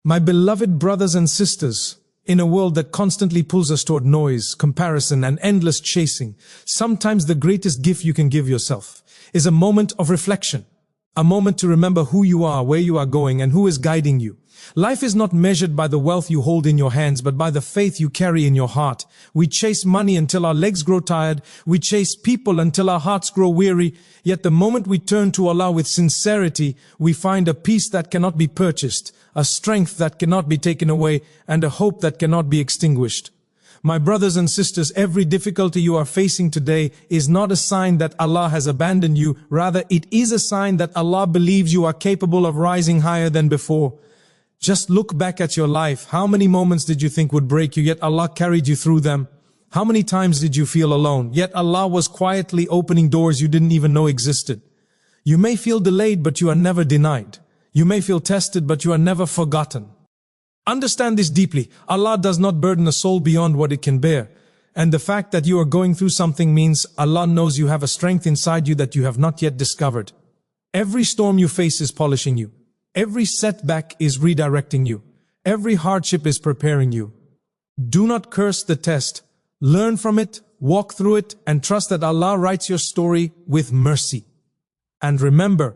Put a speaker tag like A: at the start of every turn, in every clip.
A: My beloved brothers and sisters, in a world that constantly pulls us toward noise, comparison, and endless chasing, sometimes the greatest gift you can give yourself is a moment of reflection. A moment to remember who you are, where you are going, and who is guiding you. Life is not measured by the wealth you hold in your hands, but by the faith you carry in your heart. We chase money until our legs grow tired. We chase people until our hearts grow weary. Yet the moment we turn to Allah with sincerity, we find a peace that cannot be purchased, a strength that cannot be taken away, and a hope that cannot be extinguished. My brothers and sisters, every difficulty you are facing today is not a sign that Allah has abandoned you. Rather, it is a sign that Allah believes you are capable of rising higher than before. Just look back at your life. How many moments did you think would break you, yet Allah carried you through them? How many times did you feel alone, yet Allah was quietly opening doors you didn't even know existed? You may feel delayed, but you are never denied. You may feel tested, but you are never forgotten. Understand this deeply. Allah does not burden a soul beyond what it can bear. And the fact that you are going through something means Allah knows you have a strength inside you that you have not yet discovered. Every storm you face is polishing you. Every setback is redirecting you. Every hardship is preparing you. Do not curse the test. Learn from it, walk through it, and trust that Allah writes your story with mercy. And remember,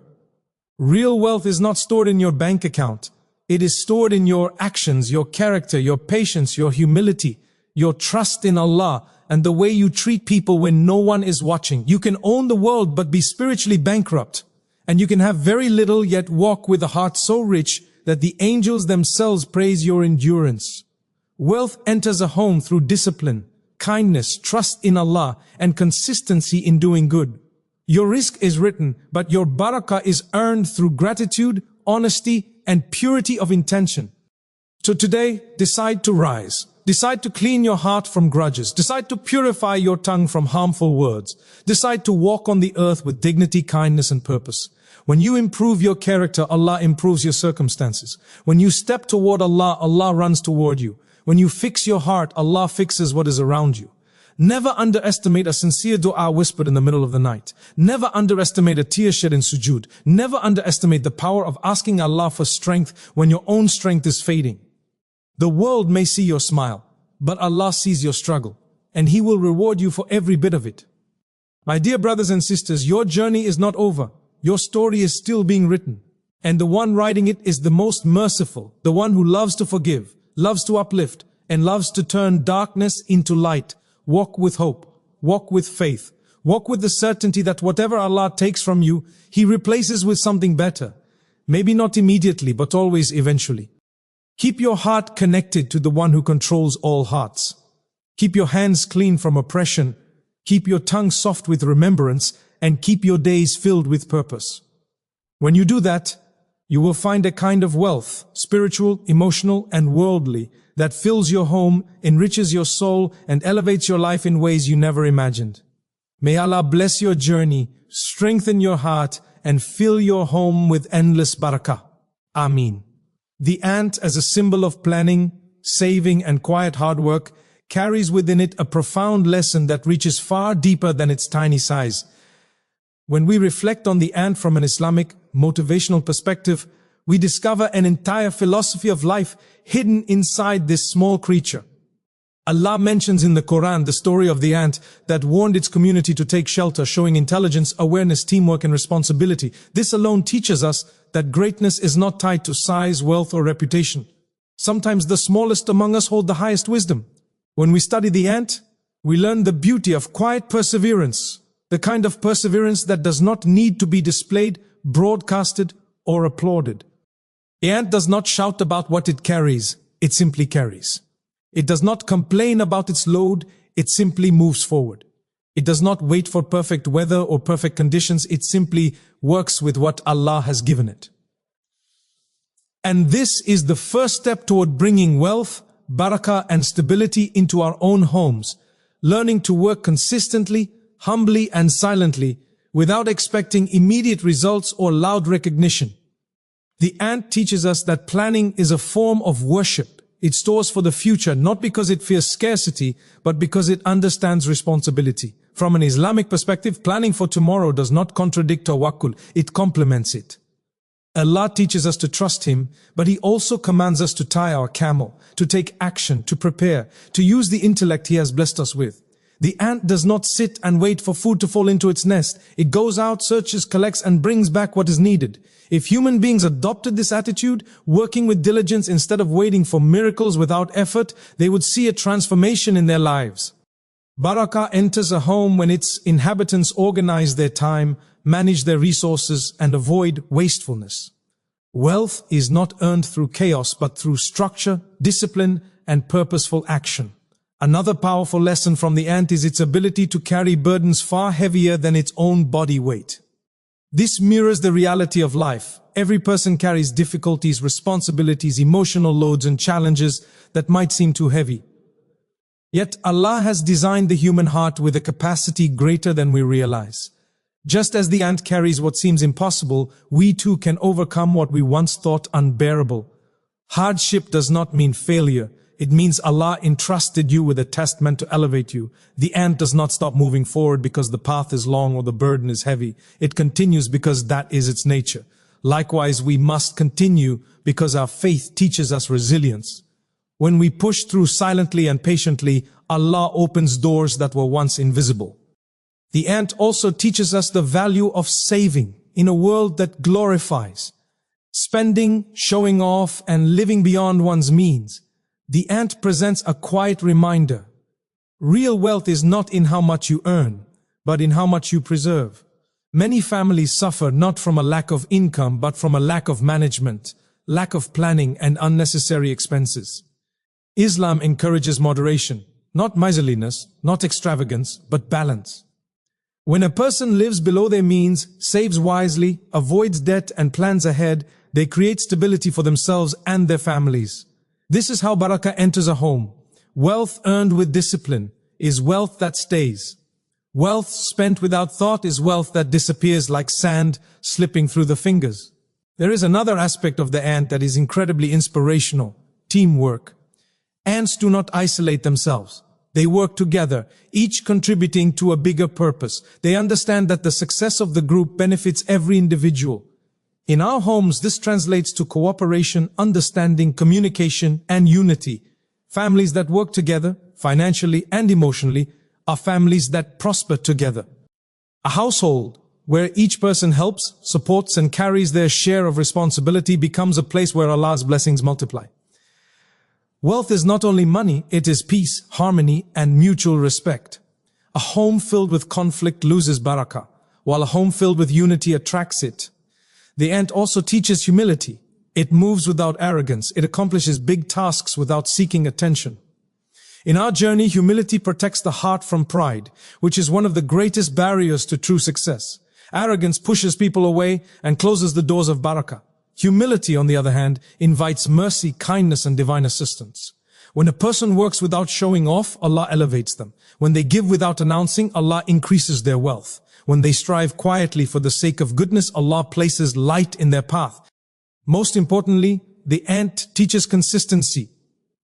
A: real wealth is not stored in your bank account. It is stored in your actions, your character, your patience, your humility, your trust in Allah, and the way you treat people when no one is watching. You can own the world but be spiritually bankrupt. And you can have very little yet walk with a heart so rich that the angels themselves praise your endurance. Wealth enters a home through discipline, kindness, trust in Allah, and consistency in doing good. Your rizq is written, but your barakah is earned through gratitude, honesty, and purity of intention. So today, decide to rise. Decide to clean your heart from grudges. Decide to purify your tongue from harmful words. Decide to walk on the earth with dignity, kindness, and purpose. When you improve your character, Allah improves your circumstances. When you step toward Allah, Allah runs toward you. When you fix your heart, Allah fixes what is around you. Never underestimate a sincere dua whispered in the middle of the night. Never underestimate a tear shed in sujood. Never underestimate the power of asking Allah for strength when your own strength is fading. The world may see your smile, but Allah sees your struggle, and He will reward you for every bit of it. My dear brothers and sisters, your journey is not over. Your story is still being written, and the one writing it is the most merciful, the one who loves to forgive, loves to uplift, and loves to turn darkness into light. Walk with hope, walk with faith, walk with the certainty that whatever Allah takes from you, He replaces with something better. Maybe not immediately, but always eventually. Keep your heart connected to the one who controls all hearts. Keep your hands clean from oppression. Keep your tongue soft with remembrance, and keep your days filled with purpose. When you do that, you will find a kind of wealth, spiritual, emotional, and worldly, that fills your home, enriches your soul, and elevates your life in ways you never imagined. May Allah bless your journey, strengthen your heart, and fill your home with endless barakah. Ameen. The ant, as a symbol of planning, saving, and quiet hard work, carries within it a profound lesson that reaches far deeper than its tiny size. When we reflect on the ant from an Islamic, motivational perspective, we discover an entire philosophy of life hidden inside this small creature. Allah mentions in the Quran the story of the ant that warned its community to take shelter, showing intelligence, awareness, teamwork, and responsibility. This alone teaches us that greatness is not tied to size, wealth, or reputation. Sometimes the smallest among us hold the highest wisdom. When we study the ant, we learn the beauty of quiet perseverance, the kind of perseverance that does not need to be displayed, broadcasted, or applauded. The ant does not shout about what it carries, it simply carries. It does not complain about its load, it simply moves forward. It does not wait for perfect weather or perfect conditions, it simply works with what Allah has given it. And this is the first step toward bringing wealth, barakah, and stability into our own homes, learning to work consistently, humbly, and silently, without expecting immediate results or loud recognition. The ant teaches us that planning is a form of worship. It stores for the future, not because it fears scarcity, but because it understands responsibility. From an Islamic perspective, planning for tomorrow does not contradict tawakkul, it complements it. Allah teaches us to trust Him, but He also commands us to tie our camel, to take action, to prepare, to use the intellect He has blessed us with. The ant does not sit and wait for food to fall into its nest. It goes out, searches, collects, and brings back what is needed. If human beings adopted this attitude, working with diligence instead of waiting for miracles without effort, they would see a transformation in their lives. Barakah enters a home when its inhabitants organize their time, manage their resources, and avoid wastefulness. Wealth is not earned through chaos, but through structure, discipline, and purposeful action. Another powerful lesson from the ant is its ability to carry burdens far heavier than its own body weight. This mirrors the reality of life. Every person carries difficulties, responsibilities, emotional loads, and challenges that might seem too heavy. Yet Allah has designed the human heart with a capacity greater than we realize. Just as the ant carries what seems impossible, we too can overcome what we once thought unbearable. Hardship does not mean failure. It means Allah entrusted you with a test meant to elevate you. The ant does not stop moving forward because the path is long or the burden is heavy. It continues because that is its nature. Likewise, we must continue because our faith teaches us resilience. When we push through silently and patiently, Allah opens doors that were once invisible. The ant also teaches us the value of saving in a world that glorifies spending, showing off, and living beyond one's means. The ant presents a quiet reminder. Real wealth is not in how much you earn, but in how much you preserve. Many families suffer not from a lack of income, but from a lack of management, lack of planning, and unnecessary expenses. Islam encourages moderation, not miserliness, not extravagance, but balance. When a person lives below their means, saves wisely, avoids debt, and plans ahead, they create stability for themselves and their families. This is how Barakah enters a home. Wealth earned with discipline is wealth that stays. Wealth spent without thought is wealth that disappears like sand slipping through the fingers. There is another aspect of the ant that is incredibly inspirational: teamwork. Ants do not isolate themselves. They work together, each contributing to a bigger purpose. They understand that the success of the group benefits every individual. In our homes, this translates to cooperation, understanding, communication, and unity. Families that work together, financially and emotionally, are families that prosper together. A household where each person helps, supports, and carries their share of responsibility becomes a place where Allah's blessings multiply. Wealth is not only money, it is peace, harmony, and mutual respect. A home filled with conflict loses barakah, while a home filled with unity attracts it. The ant also teaches humility. It moves without arrogance. It accomplishes big tasks without seeking attention. In our journey, humility protects the heart from pride, which is one of the greatest barriers to true success. Arrogance pushes people away and closes the doors of barakah. Humility, on the other hand, invites mercy, kindness, and divine assistance. When a person works without showing off, Allah elevates them. When they give without announcing, Allah increases their wealth. When they strive quietly for the sake of goodness, Allah places light in their path. Most importantly, the ant teaches consistency.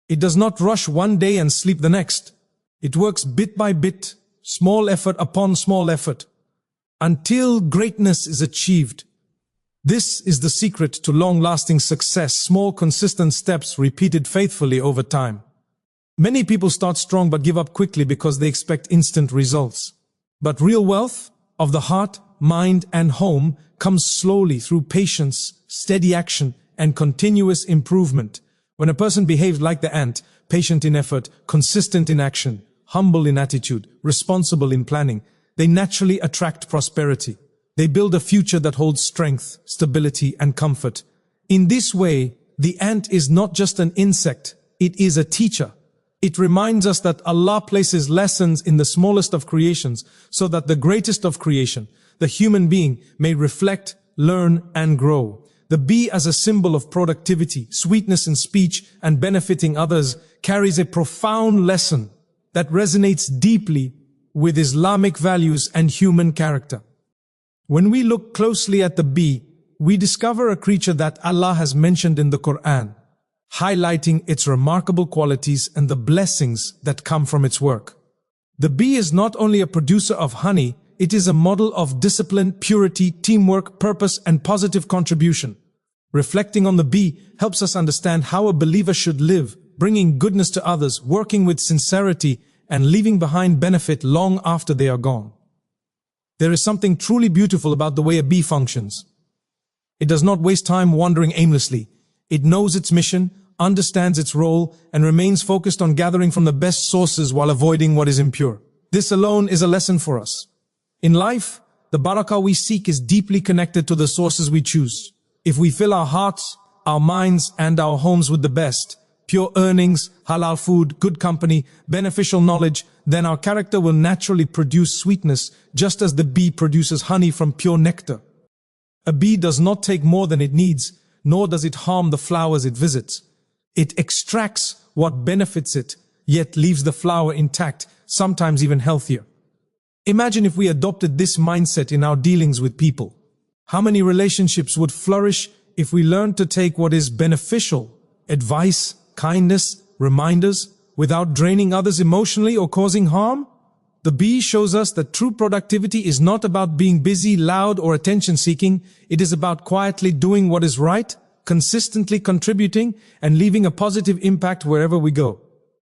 A: It does not rush one day and sleep the next. It works bit by bit, small effort upon small effort, until greatness is achieved. This is the secret to long-lasting success: small, consistent steps repeated faithfully over time. Many people start strong but give up quickly because they expect instant results. But real wealth of the heart, mind, and home comes slowly through patience, steady action, and continuous improvement. When a person behaves like the ant, patient in effort, consistent in action, humble in attitude, responsible in planning, they naturally attract prosperity. They build a future that holds strength, stability, and comfort. In this way, the ant is not just an insect, it is a teacher. It reminds us that Allah places lessons in the smallest of creations so that the greatest of creation, the human being, may reflect, learn, and grow. The bee, as a symbol of productivity, sweetness in speech, and benefiting others, carries a profound lesson that resonates deeply with Islamic values and human character. When we look closely at the bee, we discover a creature that Allah has mentioned in the Quran, highlighting its remarkable qualities and the blessings that come from its work. The bee is not only a producer of honey, it is a model of discipline, purity, teamwork, purpose, and positive contribution. Reflecting on the bee helps us understand how a believer should live, bringing goodness to others, working with sincerity, and leaving behind benefit long after they are gone. There is something truly beautiful about the way a bee functions. It does not waste time wandering aimlessly. It knows its mission, understands its role, and remains focused on gathering from the best sources while avoiding what is impure. This alone is a lesson for us. In life, the barakah we seek is deeply connected to the sources we choose. If we fill our hearts, our minds, and our homes with the best, pure earnings, halal food, good company, beneficial knowledge, then our character will naturally produce sweetness, just as the bee produces honey from pure nectar. A bee does not take more than it needs, nor does it harm the flowers it visits. It extracts what benefits it, yet leaves the flower intact, sometimes even healthier. Imagine if we adopted this mindset in our dealings with people. How many relationships would flourish if we learned to take what is beneficial, advice, kindness, reminders, without draining others emotionally or causing harm? The bee shows us that true productivity is not about being busy, loud, or attention-seeking. It is about quietly doing what is right, consistently contributing, and leaving a positive impact wherever we go.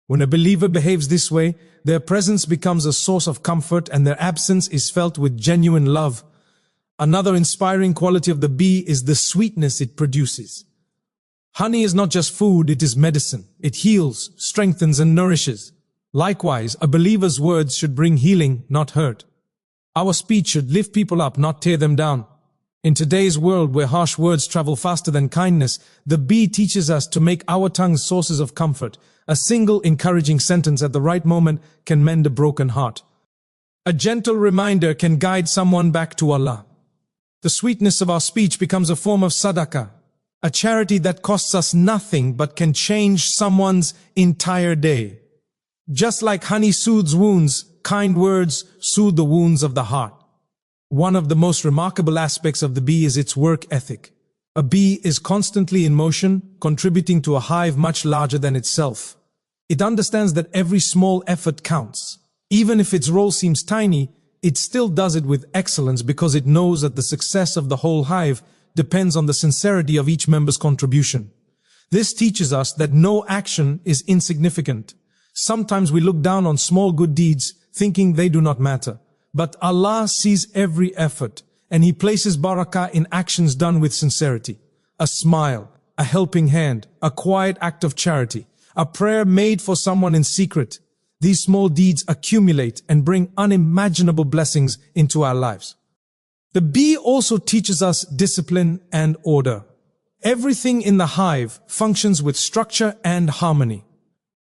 A: When a believer behaves this way, their presence becomes a source of comfort and their absence is felt with genuine love. Another inspiring quality of the bee is the sweetness it produces. Honey is not just food, it is medicine. It heals, strengthens, and nourishes. Likewise, a believer's words should bring healing, not hurt. Our speech should lift people up, not tear them down. In today's world where harsh words travel faster than kindness, the bee teaches us to make our tongues sources of comfort. A single encouraging sentence at the right moment can mend a broken heart. A gentle reminder can guide someone back to Allah. The sweetness of our speech becomes a form of sadaqah, a charity that costs us nothing but can change someone's entire day. Just like honey soothes wounds, kind words soothe the wounds of the heart. One of the most remarkable aspects of the bee is its work ethic. A bee is constantly in motion, contributing to a hive much larger than itself. It understands that every small effort counts. Even if its role seems tiny, it still does it with excellence because it knows that the success of the whole hive depends on the sincerity of each member's contribution. This teaches us that no action is insignificant. Sometimes we look down on small good deeds, thinking they do not matter. But Allah sees every effort, and He places barakah in actions done with sincerity. A smile, a helping hand, a quiet act of charity, a prayer made for someone in secret. These small deeds accumulate and bring unimaginable blessings into our lives. The bee also teaches us discipline and order. Everything in the hive functions with structure and harmony.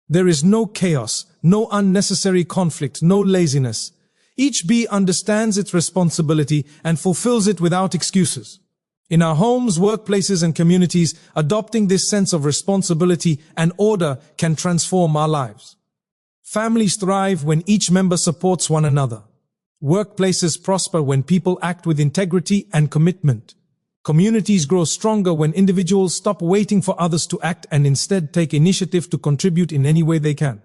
A: There is no chaos, no unnecessary conflict, no laziness. Each bee understands its responsibility and fulfills it without excuses. In our homes, workplaces, and communities, adopting this sense of responsibility and order can transform our lives. Families thrive when each member supports one another. Workplaces prosper when people act with integrity and commitment. Communities grow stronger when individuals stop waiting for others to act and instead take initiative to contribute in any way they can.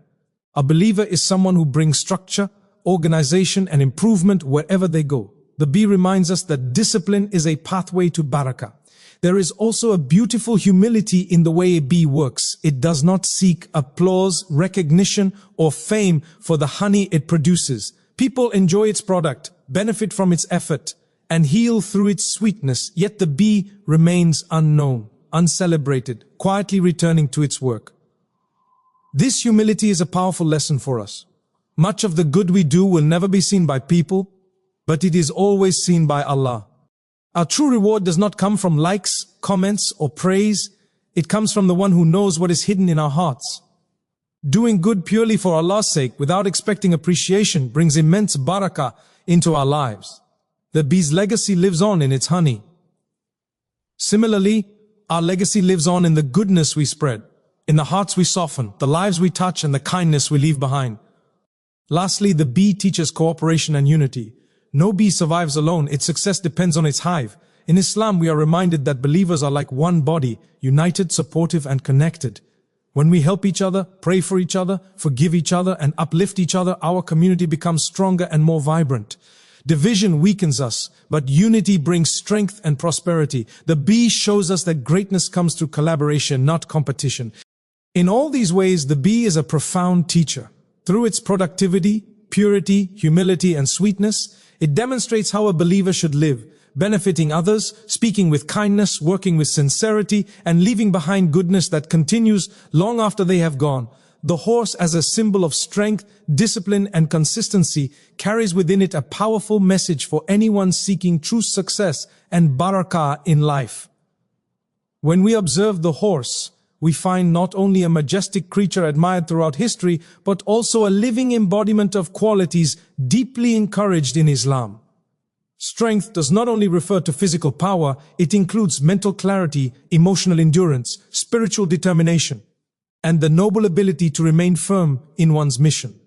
A: A believer is someone who brings structure, organization, and improvement wherever they go. The bee reminds us that discipline is a pathway to barakah. There is also a beautiful humility in the way a bee works. It does not seek applause, recognition, or fame for the honey it produces. People enjoy its product, benefit from its effort, and heal through its sweetness, yet the bee remains unknown, uncelebrated, quietly returning to its work. This humility is a powerful lesson for us. Much of the good we do will never be seen by people, but it is always seen by Allah. Our true reward does not come from likes, comments, or praise. It comes from the one who knows what is hidden in our hearts. Doing good purely for Allah's sake, without expecting appreciation, brings immense barakah into our lives. The bee's legacy lives on in its honey. Similarly, our legacy lives on in the goodness we spread, in the hearts we soften, the lives we touch, and the kindness we leave behind. Lastly, the bee teaches cooperation and unity. No bee survives alone. Its success depends on its hive. In Islam, we are reminded that believers are like one body, united, supportive, and connected. When we help each other, pray for each other, forgive each other, and uplift each other, our community becomes stronger and more vibrant. Division weakens us, but unity brings strength and prosperity. The bee shows us that greatness comes through collaboration, not competition. In all these ways, the bee is a profound teacher. Through its productivity, purity, humility, and sweetness, it demonstrates how a believer should live, benefiting others, speaking with kindness, working with sincerity, and leaving behind goodness that continues long after they have gone. The horse, as a symbol of strength, discipline, and consistency, carries within it a powerful message for anyone seeking true success and barakah in life. When we observe the horse, we find not only a majestic creature admired throughout history, but also a living embodiment of qualities deeply encouraged in Islam. Strength does not only refer to physical power, it includes mental clarity, emotional endurance, spiritual determination, and the noble ability to remain firm in one's mission.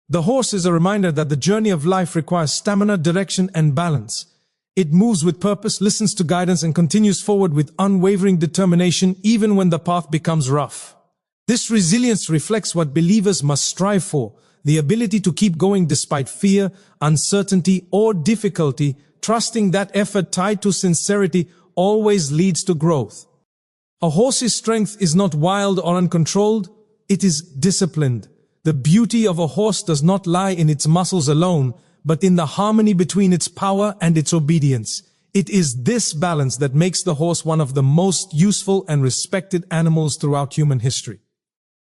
A: The horse is a reminder that the journey of life requires stamina, direction, and balance. It moves with purpose, listens to guidance, and continues forward with unwavering determination even when the path becomes rough. This resilience reflects what believers must strive for, the ability to keep going despite fear, uncertainty, or difficulty, trusting that effort tied to sincerity always leads to growth. A horse's strength is not wild or uncontrolled, it is disciplined. The beauty of a horse does not lie in its muscles alone, but in the harmony between its power and its obedience. It is this balance that makes the horse one of the most useful and respected animals throughout human history.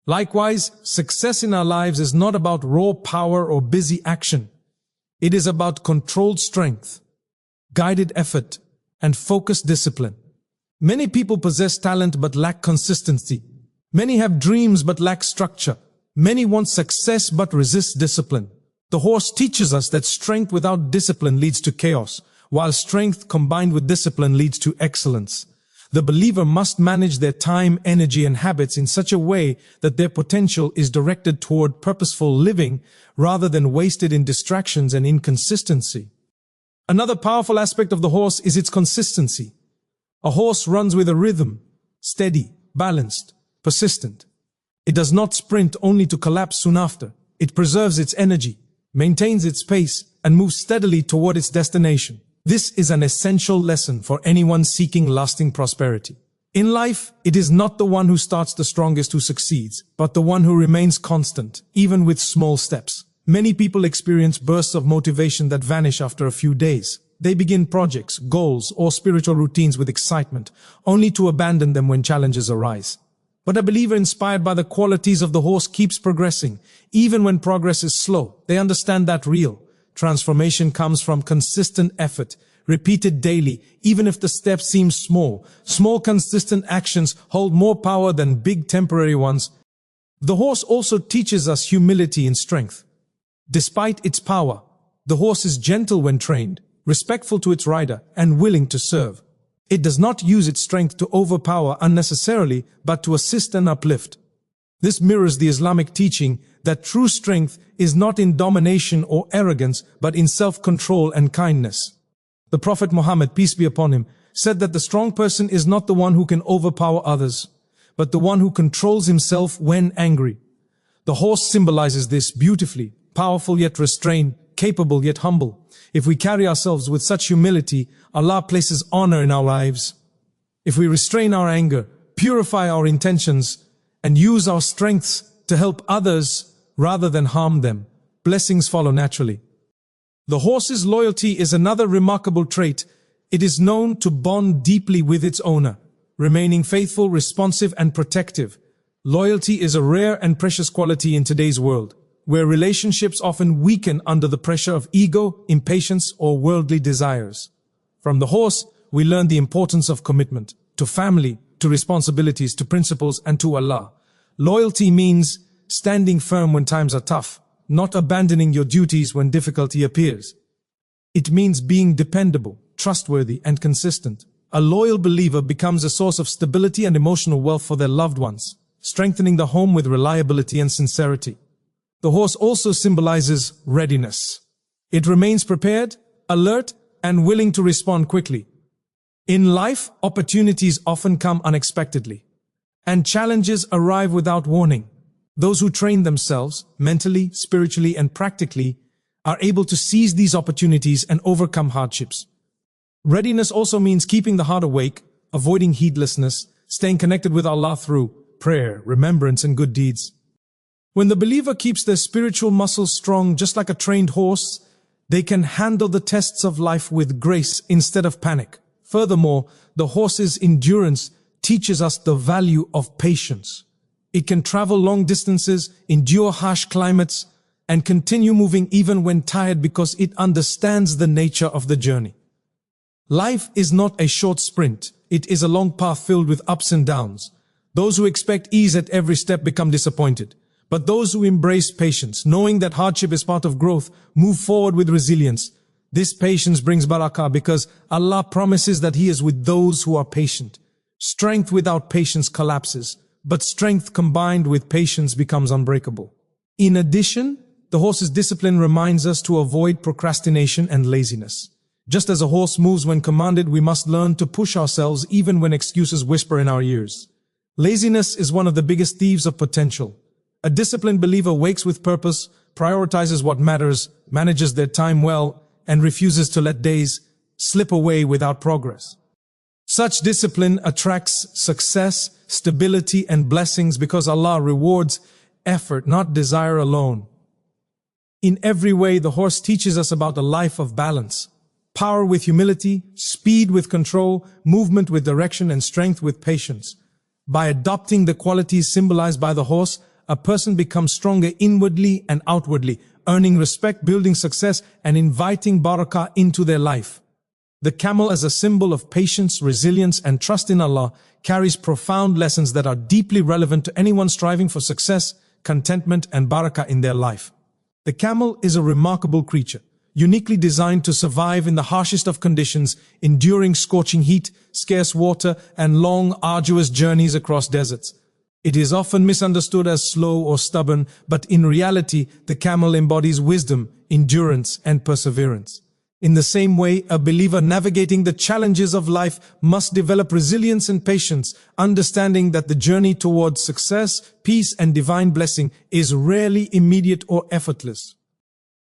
A: Likewise, success in our lives is not about raw power or busy action. It is about controlled strength, guided effort, and focused discipline. Many people possess talent but lack consistency. Many have dreams but lack structure. Many want success but resist discipline. The horse teaches us that strength without discipline leads to chaos, while strength combined with discipline leads to excellence. The believer must manage their time, energy, and habits in such a way that their potential is directed toward purposeful living rather than wasted in distractions and inconsistency. Another powerful aspect of the horse is its consistency. A horse runs with a rhythm, steady, balanced, persistent. It does not sprint only to collapse soon after. It preserves its energy, maintains its pace, and moves steadily toward its destination. This is an essential lesson for anyone seeking lasting prosperity. In life, it is not the one who starts the strongest who succeeds, but the one who remains constant, even with small steps. Many people experience bursts of motivation that vanish after a few days. They begin projects, goals, or spiritual routines with excitement, only to abandon them when challenges arise. But a believer inspired by the qualities of the horse keeps progressing, even when progress is slow. They understand that real transformation comes from consistent effort, repeated daily, even if the steps seem small. Small, consistent actions hold more power than big temporary ones. The horse also teaches us humility and strength. Despite its power, the horse is gentle when trained, respectful to its rider, and willing to serve. It does not use its strength to overpower unnecessarily, but to assist and uplift. This mirrors the Islamic teaching that true strength is not in domination or arrogance, but in self-control and kindness. The Prophet Muhammad, peace be upon him, said that the strong person is not the one who can overpower others, but the one who controls himself when angry. The horse symbolizes this beautifully, powerful yet restrained, capable yet humble. If we carry ourselves with such humility, Allah places honor in our lives. If we restrain our anger, purify our intentions, and use our strengths to help others rather than harm them, blessings follow naturally. The horse's loyalty is another remarkable trait. It is known to bond deeply with its owner, remaining faithful, responsive, and protective. Loyalty is a rare and precious quality in today's world, where relationships often weaken under the pressure of ego, impatience, or worldly desires. From the horse, we learn the importance of commitment to family, to responsibilities, to principles, and to Allah. Loyalty means standing firm when times are tough, not abandoning your duties when difficulty appears. It means being dependable, trustworthy, and consistent. A loyal believer becomes a source of stability and emotional wealth for their loved ones, strengthening the home with reliability and sincerity. The horse also symbolizes readiness. It remains prepared, alert, and willing to respond quickly. In life, opportunities often come unexpectedly, and challenges arrive without warning. Those who train themselves, mentally, spiritually, and practically, are able to seize these opportunities and overcome hardships. Readiness also means keeping the heart awake, avoiding heedlessness, staying connected with Allah through prayer, remembrance, and good deeds. When the believer keeps their spiritual muscles strong, just like a trained horse, they can handle the tests of life with grace instead of panic. Furthermore, the horse's endurance teaches us the value of patience. It can travel long distances, endure harsh climates, and continue moving even when tired because it understands the nature of the journey. Life is not a short sprint. It is a long path filled with ups and downs. Those who expect ease at every step become disappointed. But those who embrace patience, knowing that hardship is part of growth, move forward with resilience. This patience brings barakah because Allah promises that He is with those who are patient. Strength without patience collapses, but strength combined with patience becomes unbreakable. In addition, the horse's discipline reminds us to avoid procrastination and laziness. Just as a horse moves when commanded, we must learn to push ourselves even when excuses whisper in our ears. Laziness is one of the biggest thieves of potential. A disciplined believer wakes with purpose, prioritizes what matters, manages their time well, and refuses to let days slip away without progress. Such discipline attracts success, stability, and blessings because Allah rewards effort, not desire alone. In every way, the horse teaches us about a life of balance. Power with humility, speed with control, movement with direction, and strength with patience. By adopting the qualities symbolized by the horse, a person becomes stronger inwardly and outwardly, earning respect, building success, and inviting barakah into their life. The camel, as a symbol of patience, resilience, and trust in Allah, carries profound lessons that are deeply relevant to anyone striving for success, contentment, and barakah in their life. The camel is a remarkable creature, uniquely designed to survive in the harshest of conditions, enduring scorching heat, scarce water, and long, arduous journeys across deserts. It is often misunderstood as slow or stubborn, but in reality, the camel embodies wisdom, endurance, and perseverance. In the same way, a believer navigating the challenges of life must develop resilience and patience, understanding that the journey towards success, peace, and divine blessing is rarely immediate or effortless.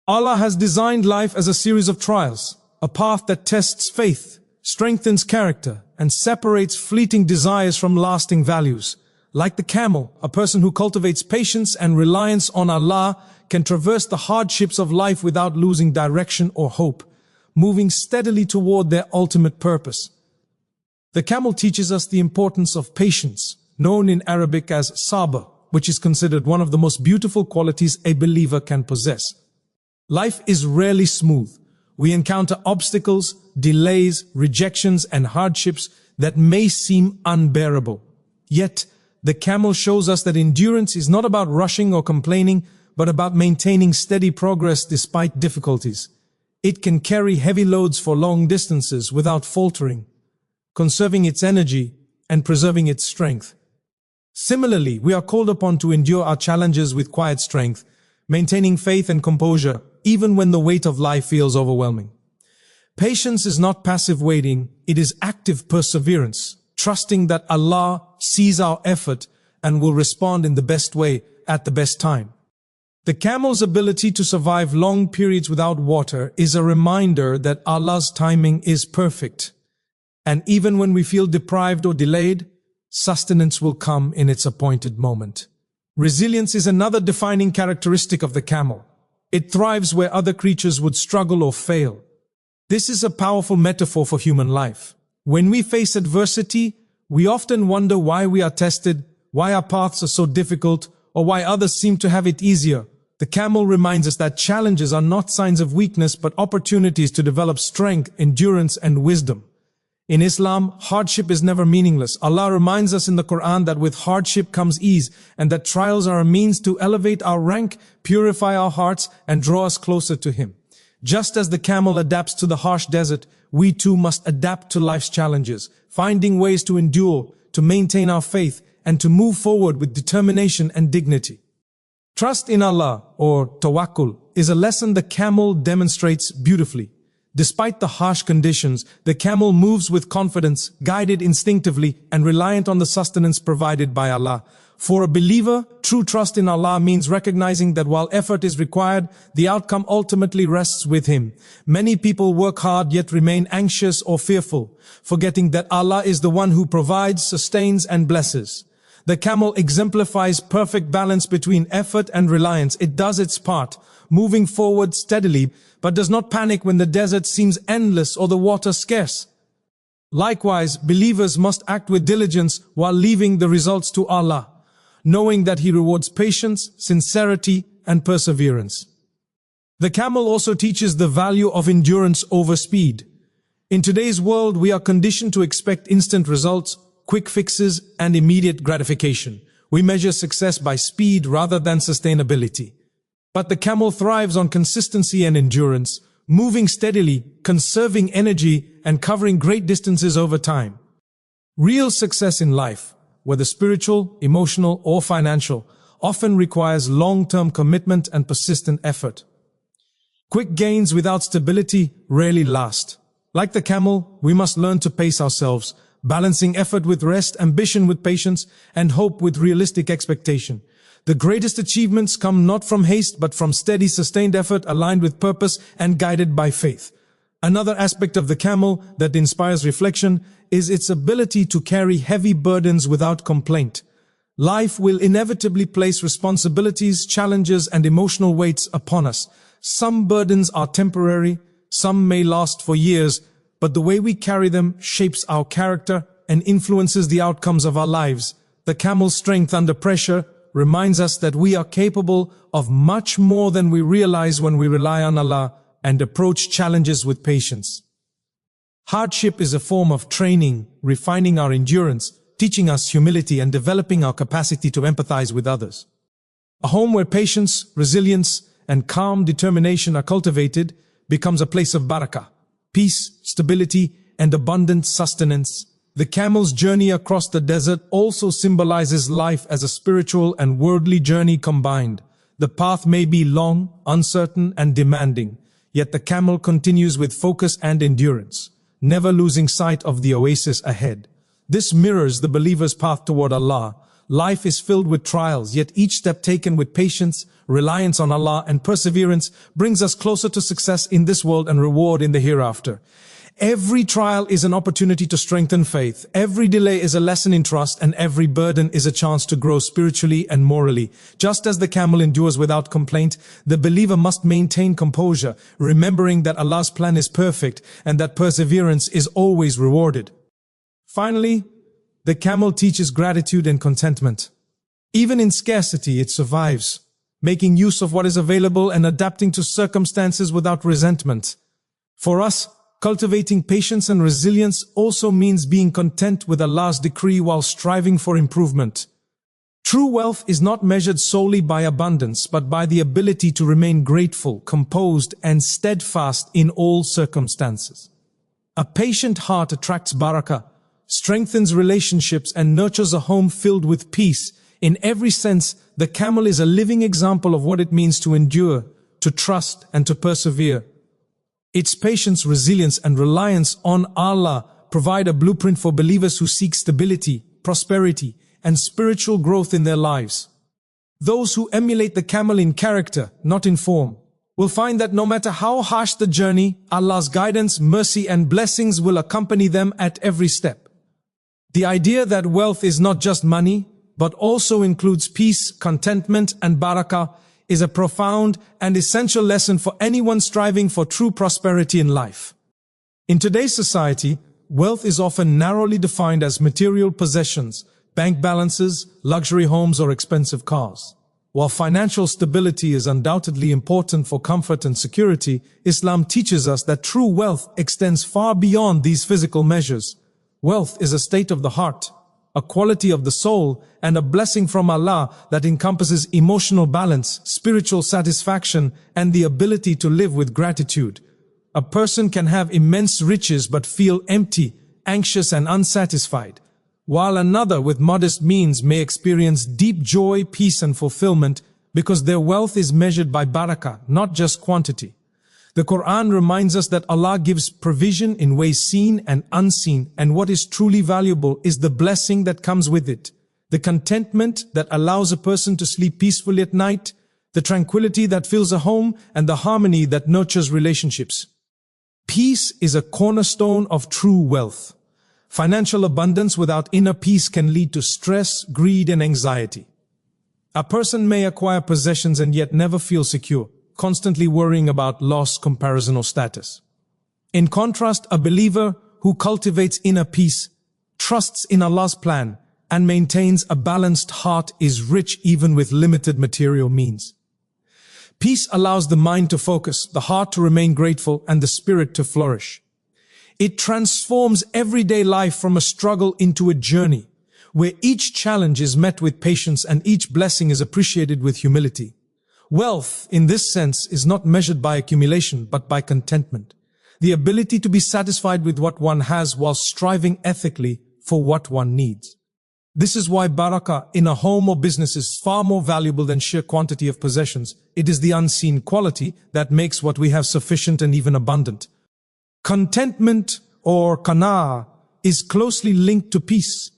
A: Allah has designed life as a series of trials, a path that tests faith, strengthens character, and separates fleeting desires from lasting values. Like the camel, a person who cultivates patience and reliance on Allah can traverse the hardships of life without losing direction or hope, moving steadily toward their ultimate purpose. The camel teaches us the importance of patience, known in Arabic as sabr, which is considered one of the most beautiful qualities a believer can possess. Life is rarely smooth. We encounter obstacles, delays, rejections, and hardships that may seem unbearable. Yet, the camel shows us that endurance is not about rushing or complaining, but about maintaining steady progress despite difficulties. It can carry heavy loads for long distances without faltering, conserving its energy and preserving its strength. Similarly, we are called upon to endure our challenges with quiet strength, maintaining faith and composure even when the weight of life feels overwhelming. Patience is not passive waiting, it is active perseverance, trusting that Allah sees our effort and will respond in the best way at the best time. The camel's ability to survive long periods without water is a reminder that Allah's timing is perfect. And even when we feel deprived or delayed, sustenance will come in its appointed moment. Resilience is another defining characteristic of the camel. It thrives where other creatures would struggle or fail. This is a powerful metaphor for human life. When we face adversity, we often wonder why we are tested, why our paths are so difficult, or why others seem to have it easier. The camel reminds us that challenges are not signs of weakness but opportunities to develop strength, endurance, and wisdom. In Islam, hardship is never meaningless. Allah reminds us in the Quran that with hardship comes ease, and that trials are a means to elevate our rank, purify our hearts, and draw us closer to Him. Just as the camel adapts to the harsh desert, we too must adapt to life's challenges, finding ways to endure, to maintain our faith, and to move forward with determination and dignity. Trust in Allah, or tawakkul, is a lesson the camel demonstrates beautifully. Despite the harsh conditions, the camel moves with confidence, guided instinctively and reliant on the sustenance provided by Allah. For a believer, true trust in Allah means recognizing that while effort is required, the outcome ultimately rests with Him. Many people work hard yet remain anxious or fearful, forgetting that Allah is the one who provides, sustains and blesses. The camel exemplifies perfect balance between effort and reliance. It does its part, moving forward steadily, but does not panic when the desert seems endless or the water scarce. Likewise, believers must act with diligence while leaving the results to Allah, knowing that He rewards patience, sincerity, and perseverance. The camel also teaches the value of endurance over speed. In today's world, we are conditioned to expect instant results, quick fixes, and immediate gratification. We measure success by speed rather than sustainability. But the camel thrives on consistency and endurance, moving steadily, conserving energy, and covering great distances over time. Real success in life, whether spiritual, emotional, or financial, often requires long-term commitment and persistent effort. Quick gains without stability rarely last. Like the camel, we must learn to pace ourselves, balancing effort with rest, ambition with patience, and hope with realistic expectation. The greatest achievements come not from haste but from steady, sustained effort aligned with purpose and guided by faith. Another aspect of the camel that inspires reflection is its ability to carry heavy burdens without complaint. Life will inevitably place responsibilities, challenges, and emotional weights upon us. Some burdens are temporary, some may last for years, but the way we carry them shapes our character and influences the outcomes of our lives. The camel's strength under pressure reminds us that we are capable of much more than we realize when we rely on Allah and approach challenges with patience. Hardship is a form of training, refining our endurance, teaching us humility and developing our capacity to empathize with others. A home where patience, resilience, and calm determination are cultivated becomes a place of barakah, peace, stability, and abundant sustenance. The camel's journey across the desert also symbolizes life as a spiritual and worldly journey combined. The path may be long, uncertain, and demanding, yet the camel continues with focus and endurance, never losing sight of the oasis ahead. This mirrors the believer's path toward Allah. Life is filled with trials, yet each step taken with patience, reliance on Allah, and perseverance brings us closer to success in this world and reward in the hereafter. Every trial is an opportunity to strengthen faith. Every delay is a lesson in trust, and every burden is a chance to grow spiritually and morally. Just as the camel endures without complaint, the believer must maintain composure, remembering that Allah's plan is perfect and that perseverance is always rewarded. Finally, the camel teaches gratitude and contentment. Even in scarcity, it survives, making use of what is available and adapting to circumstances without resentment. For us, cultivating patience and resilience also means being content with Allah's decree while striving for improvement. True wealth is not measured solely by abundance, but by the ability to remain grateful, composed, and steadfast in all circumstances. A patient heart attracts barakah, strengthens relationships, and nurtures a home filled with peace. In every sense, the camel is a living example of what it means to endure, to trust, and to persevere. Its patience, resilience, and reliance on Allah provide a blueprint for believers who seek stability, prosperity, and spiritual growth in their lives. Those who emulate the camel in character, not in form, will find that no matter how harsh the journey, Allah's guidance, mercy, and blessings will accompany them at every step. The idea that wealth is not just money, but also includes peace, contentment, and barakah is a profound and essential lesson for anyone striving for true prosperity in life. In today's society, wealth is often narrowly defined as material possessions, bank balances, luxury homes, or expensive cars. While financial stability is undoubtedly important for comfort and security, Islam teaches us that true wealth extends far beyond these physical measures. Wealth is a state of the heart, a quality of the soul, and a blessing from Allah that encompasses emotional balance, spiritual satisfaction, and the ability to live with gratitude. A person can have immense riches but feel empty, anxious, and unsatisfied, while another with modest means may experience deep joy, peace, and fulfillment because their wealth is measured by barakah, not just quantity. The Quran reminds us that Allah gives provision in ways seen and unseen, and what is truly valuable is the blessing that comes with it. The contentment that allows a person to sleep peacefully at night, the tranquility that fills a home, and the harmony that nurtures relationships. Peace is a cornerstone of true wealth. Financial abundance without inner peace can lead to stress, greed, and anxiety. A person may acquire possessions and yet never feel secure, constantly worrying about loss, comparison, or status. In contrast, a believer who cultivates inner peace, trusts in Allah's plan, and maintains a balanced heart is rich even with limited material means. Peace allows the mind to focus, the heart to remain grateful, and the spirit to flourish. It transforms everyday life from a struggle into a journey, where each challenge is met with patience and each blessing is appreciated with humility. Wealth, in this sense, is not measured by accumulation, but by contentment. The ability to be satisfied with what one has while striving ethically for what one needs. This is why barakah in a home or business is far more valuable than sheer quantity of possessions. It is the unseen quality that makes what we have sufficient and even abundant. Contentment, or qana'ah, is closely linked to peace.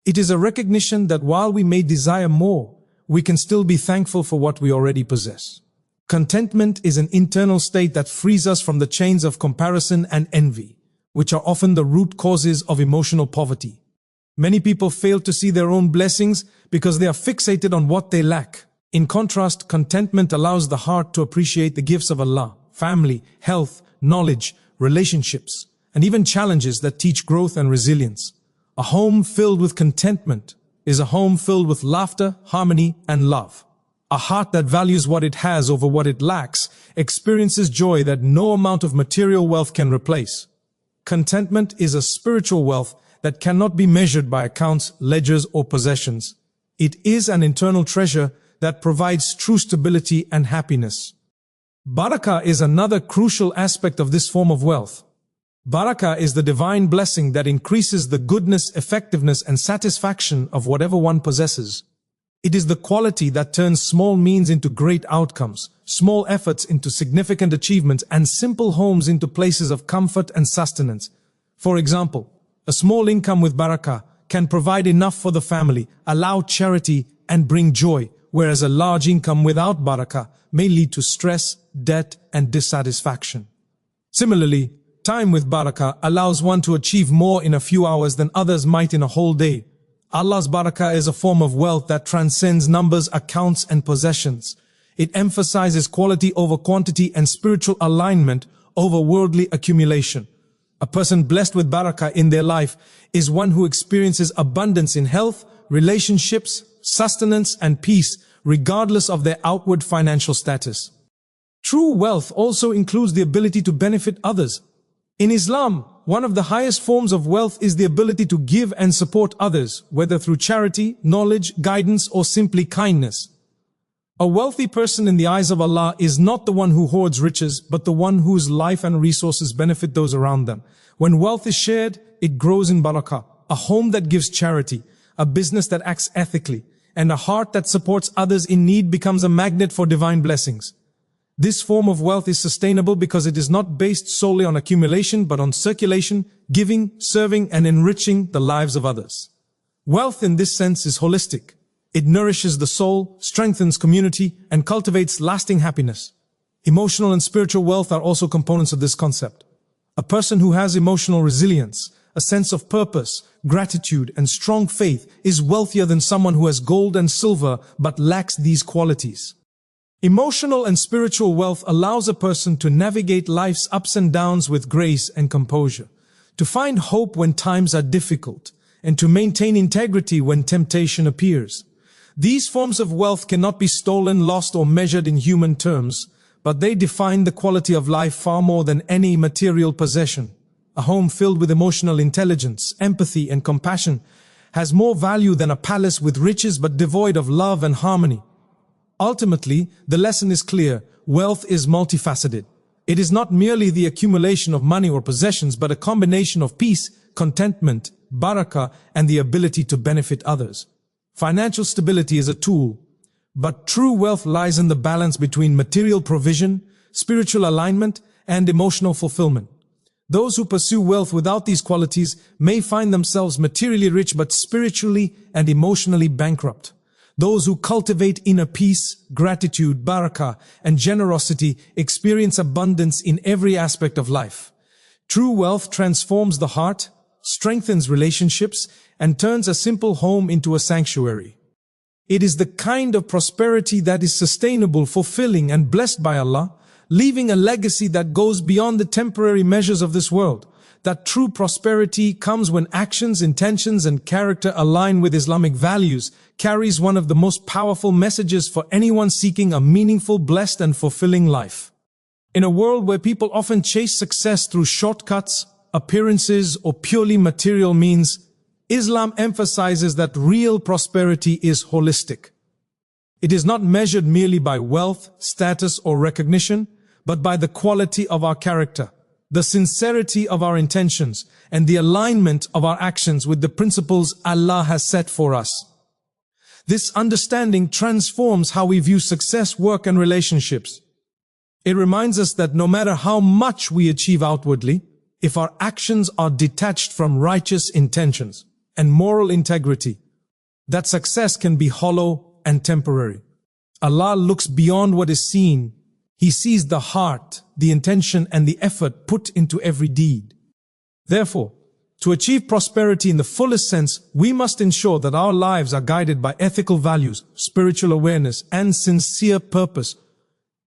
A: It is a recognition that while we may desire more, we can still be thankful for what we already possess. Contentment is an internal state that frees us from the chains of comparison and envy, which are often the root causes of emotional poverty. Many people fail to see their own blessings because they are fixated on what they lack. In contrast, contentment allows the heart to appreciate the gifts of Allah, family, health, knowledge, relationships, and even challenges that teach growth and resilience. A home filled with contentment is a home filled with laughter, harmony, and love. A heart that values what it has over what it lacks experiences joy that no amount of material wealth can replace. Contentment is a spiritual wealth that cannot be measured by accounts, ledgers, or possessions. It is an internal treasure that provides true stability and happiness. Barakah is another crucial aspect of this form of wealth. Barakah is the divine blessing that increases the goodness, effectiveness, and satisfaction of whatever one possesses. It is the quality that turns small means into great outcomes, small efforts into significant achievements, and simple homes into places of comfort and sustenance. For example, a small income with barakah can provide enough for the family, allow charity, and bring joy, whereas a large income without barakah may lead to stress, debt, and dissatisfaction. Similarly, time with barakah allows one to achieve more in a few hours than others might in a whole day. Allah's barakah is a form of wealth that transcends numbers, accounts, and possessions. It emphasizes quality over quantity and spiritual alignment over worldly accumulation. A person blessed with barakah in their life is one who experiences abundance in health, relationships, sustenance, and peace, regardless of their outward financial status. True wealth also includes the ability to benefit others. In Islam, one of the highest forms of wealth is the ability to give and support others, whether through charity, knowledge, guidance, or simply kindness. A wealthy person in the eyes of Allah is not the one who hoards riches, but the one whose life and resources benefit those around them. When wealth is shared, it grows in barakah. A home that gives charity, a business that acts ethically, and a heart that supports others in need becomes a magnet for divine blessings. This form of wealth is sustainable because it is not based solely on accumulation, but on circulation, giving, serving, and enriching the lives of others. Wealth in this sense is holistic. It nourishes the soul, strengthens community, and cultivates lasting happiness. Emotional and spiritual wealth are also components of this concept. A person who has emotional resilience, a sense of purpose, gratitude, and strong faith is wealthier than someone who has gold and silver but lacks these qualities. Emotional and spiritual wealth allows a person to navigate life's ups and downs with grace and composure, to find hope when times are difficult, and to maintain integrity when temptation appears. These forms of wealth cannot be stolen, lost, or measured in human terms, but they define the quality of life far more than any material possession. A home filled with emotional intelligence, empathy, and compassion has more value than a palace with riches but devoid of love and harmony. Ultimately, the lesson is clear: wealth is multifaceted. It is not merely the accumulation of money or possessions, but a combination of peace, contentment, barakah, and the ability to benefit others. Financial stability is a tool, but true wealth lies in the balance between material provision, spiritual alignment, and emotional fulfillment. Those who pursue wealth without these qualities may find themselves materially rich but spiritually and emotionally bankrupt. Those who cultivate inner peace, gratitude, barakah, and generosity experience abundance in every aspect of life. True wealth transforms the heart, strengthens relationships, and turns a simple home into a sanctuary. It is the kind of prosperity that is sustainable, fulfilling, and blessed by Allah, leaving a legacy that goes beyond the temporary measures of this world. That true prosperity comes when actions, intentions, and character align with Islamic values, carries one of the most powerful messages for anyone seeking a meaningful, blessed, and fulfilling life. In a world where people often chase success through shortcuts, appearances, or purely material means, Islam emphasizes that real prosperity is holistic. It is not measured merely by wealth, status, or recognition, but by the quality of our character, the sincerity of our intentions, and the alignment of our actions with the principles Allah has set for us. This understanding transforms how we view success, work, and relationships. It reminds us that no matter how much we achieve outwardly, if our actions are detached from righteous intentions and moral integrity, that success can be hollow and temporary. Allah looks beyond what is seen. He sees the heart, the intention, and the effort put into every deed. Therefore, to achieve prosperity in the fullest sense, we must ensure that our lives are guided by ethical values, spiritual awareness, and sincere purpose.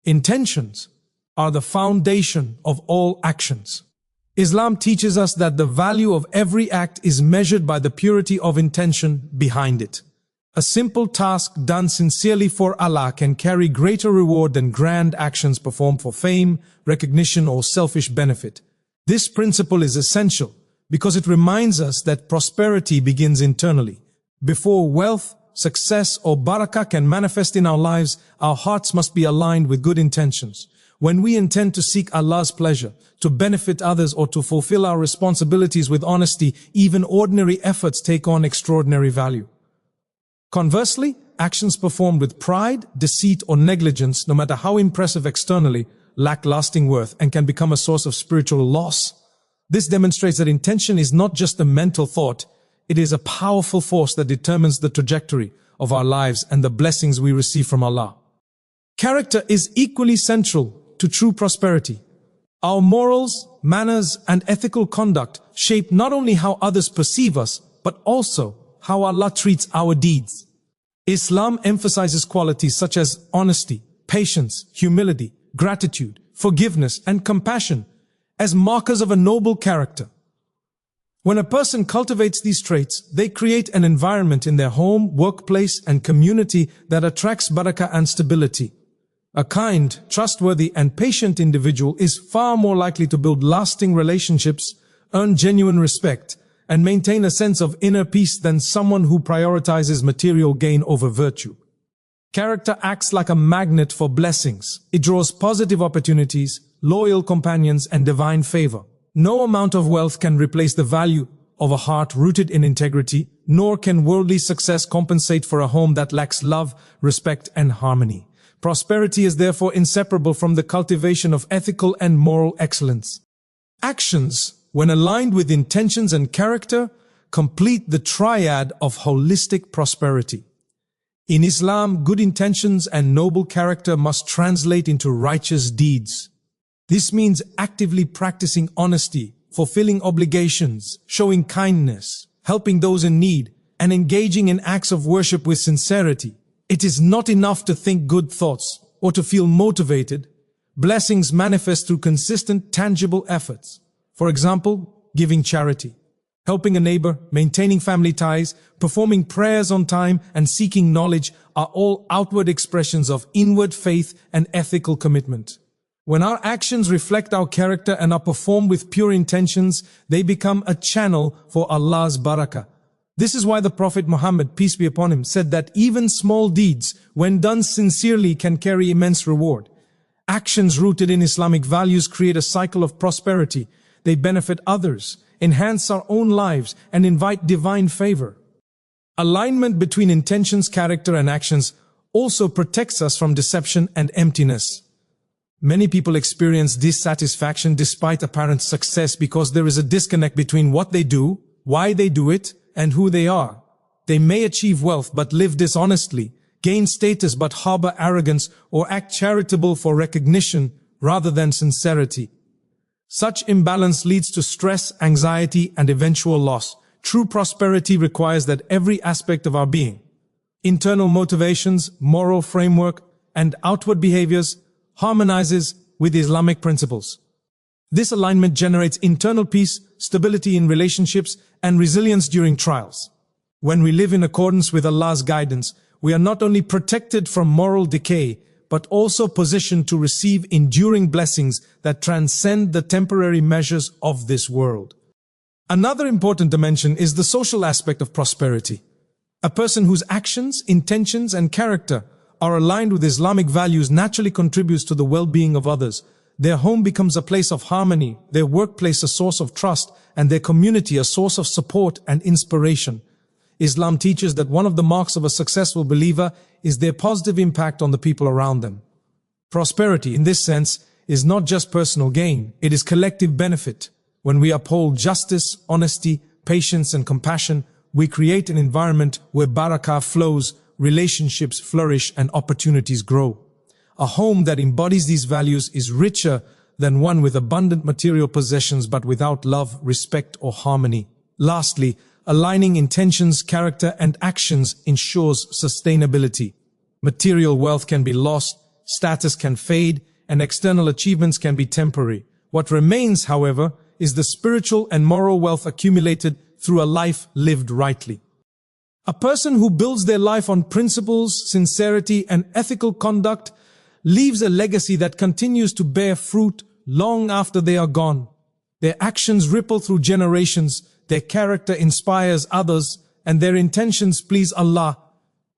A: Intentions are the foundation of all actions. Islam teaches us that the value of every act is measured by the purity of intention behind it. A simple task done sincerely for Allah can carry greater reward than grand actions performed for fame, recognition, or selfish benefit. This principle is essential because it reminds us that prosperity begins internally. Before wealth, success, or barakah can manifest in our lives, our hearts must be aligned with good intentions. When we intend to seek Allah's pleasure, to benefit others, or to fulfill our responsibilities with honesty, even ordinary efforts take on extraordinary value. Conversely, actions performed with pride, deceit, or negligence, no matter how impressive externally, lack lasting worth and can become a source of spiritual loss. This demonstrates that intention is not just a mental thought, it is a powerful force that determines the trajectory of our lives and the blessings we receive from Allah. Character is equally central to true prosperity. Our morals, manners, and ethical conduct shape not only how others perceive us, but also how Allah treats our deeds. Islam emphasizes qualities such as honesty, patience, humility, gratitude, forgiveness, and compassion as markers of a noble character. When a person cultivates these traits, they create an environment in their home, workplace, and community that attracts barakah and stability. A kind, trustworthy, and patient individual is far more likely to build lasting relationships, earn genuine respect, and maintain a sense of inner peace than someone who prioritizes material gain over virtue. Character acts like a magnet for blessings. It draws positive opportunities, loyal companions, and divine favor. No amount of wealth can replace the value of a heart rooted in integrity, nor can worldly success compensate for a home that lacks love, respect, and harmony. Prosperity is therefore inseparable from the cultivation of ethical and moral excellence. Actions, when aligned with intentions and character, complete the triad of holistic prosperity. In Islam, good intentions and noble character must translate into righteous deeds. This means actively practicing honesty, fulfilling obligations, showing kindness, helping those in need, and engaging in acts of worship with sincerity. It is not enough to think good thoughts or to feel motivated. Blessings manifest through consistent, tangible efforts. For example, giving charity, helping a neighbor, maintaining family ties, performing prayers on time, and seeking knowledge are all outward expressions of inward faith and ethical commitment. When our actions reflect our character and are performed with pure intentions, they become a channel for Allah's barakah. This is why the Prophet Muhammad, peace be upon him, said that even small deeds, when done sincerely, can carry immense reward. Actions rooted in Islamic values create a cycle of prosperity. They benefit others, enhance our own lives, and invite divine favor. Alignment between intentions, character, and actions also protects us from deception and emptiness. Many people experience dissatisfaction despite apparent success because there is a disconnect between what they do, why they do it, and who they are. They may achieve wealth but live dishonestly, gain status but harbor arrogance, or act charitable for recognition rather than sincerity. Such imbalance leads to stress, anxiety, and eventual loss. True prosperity requires that every aspect of our being, internal motivations, moral framework, and outward behaviors, harmonizes with Islamic principles. This alignment generates internal peace, stability in relationships, and resilience during trials. When we live in accordance with Allah's guidance, we are not only protected from moral decay, but also positioned to receive enduring blessings that transcend the temporary measures of this world. Another important dimension is the social aspect of prosperity. A person whose actions, intentions, and character are aligned with Islamic values naturally contributes to the well-being of others. Their home becomes a place of harmony, their workplace a source of trust, and their community a source of support and inspiration. Islam teaches that one of the marks of a successful believer is their positive impact on the people around them. Prosperity, in this sense, is not just personal gain, it is collective benefit. When we uphold justice, honesty, patience, and compassion, we create an environment where barakah flows, relationships flourish, and opportunities grow. A home that embodies these values is richer than one with abundant material possessions but without love, respect, or harmony. Lastly, aligning intentions, character, and actions ensures sustainability. Material wealth can be lost, status can fade, and external achievements can be temporary. What remains, however, is the spiritual and moral wealth accumulated through a life lived rightly. A person who builds their life on principles, sincerity, and ethical conduct leaves a legacy that continues to bear fruit long after they are gone. Their actions ripple through generations, their character inspires others, and their intentions please Allah,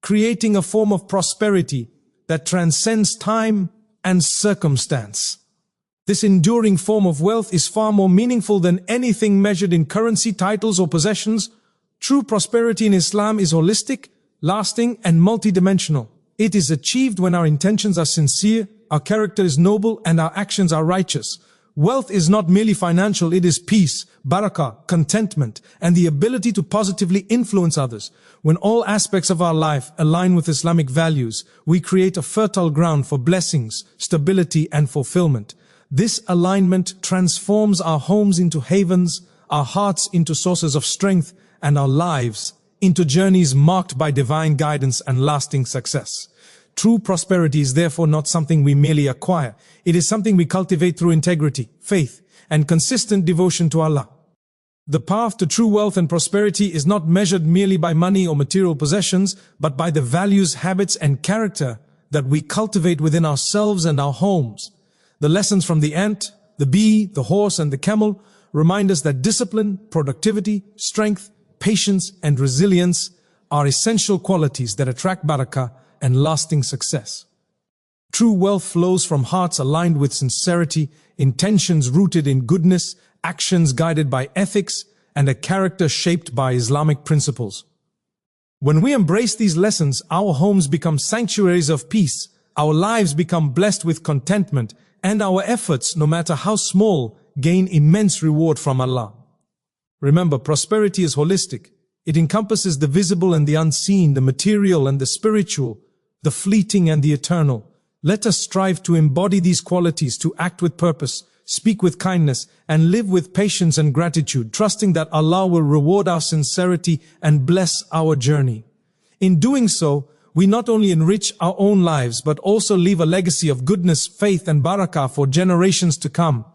A: creating a form of prosperity that transcends time and circumstance. This enduring form of wealth is far more meaningful than anything measured in currency, titles, or possessions. True prosperity in Islam is holistic, lasting, and multidimensional. It is achieved when our intentions are sincere, our character is noble, and our actions are righteous. Wealth is not merely financial, it is peace, barakah, contentment, and the ability to positively influence others. When all aspects of our life align with Islamic values, we create a fertile ground for blessings, stability, and fulfillment. This alignment transforms our homes into havens, our hearts into sources of strength, and our lives into journeys marked by divine guidance and lasting success. True prosperity is therefore not something we merely acquire. It is something we cultivate through integrity, faith, and consistent devotion to Allah. The path to true wealth and prosperity is not measured merely by money or material possessions, but by the values, habits, and character that we cultivate within ourselves and our homes. The lessons from the ant, the bee, the horse, and the camel remind us that discipline, productivity, strength, patience, and resilience are essential qualities that attract barakah and lasting success. True wealth flows from hearts aligned with sincerity, intentions rooted in goodness, actions guided by ethics, and a character shaped by Islamic principles. When we embrace these lessons, our homes become sanctuaries of peace, our lives become blessed with contentment, and our efforts, no matter how small, gain immense reward from Allah. Remember, prosperity is holistic. It encompasses the visible and the unseen, the material and the spiritual, the fleeting and the eternal. Let us strive to embody these qualities, to act with purpose, speak with kindness, and live with patience and gratitude, trusting that Allah will reward our sincerity and bless our journey. In doing so, we not only enrich our own lives, but also leave a legacy of goodness, faith, and barakah for generations to come.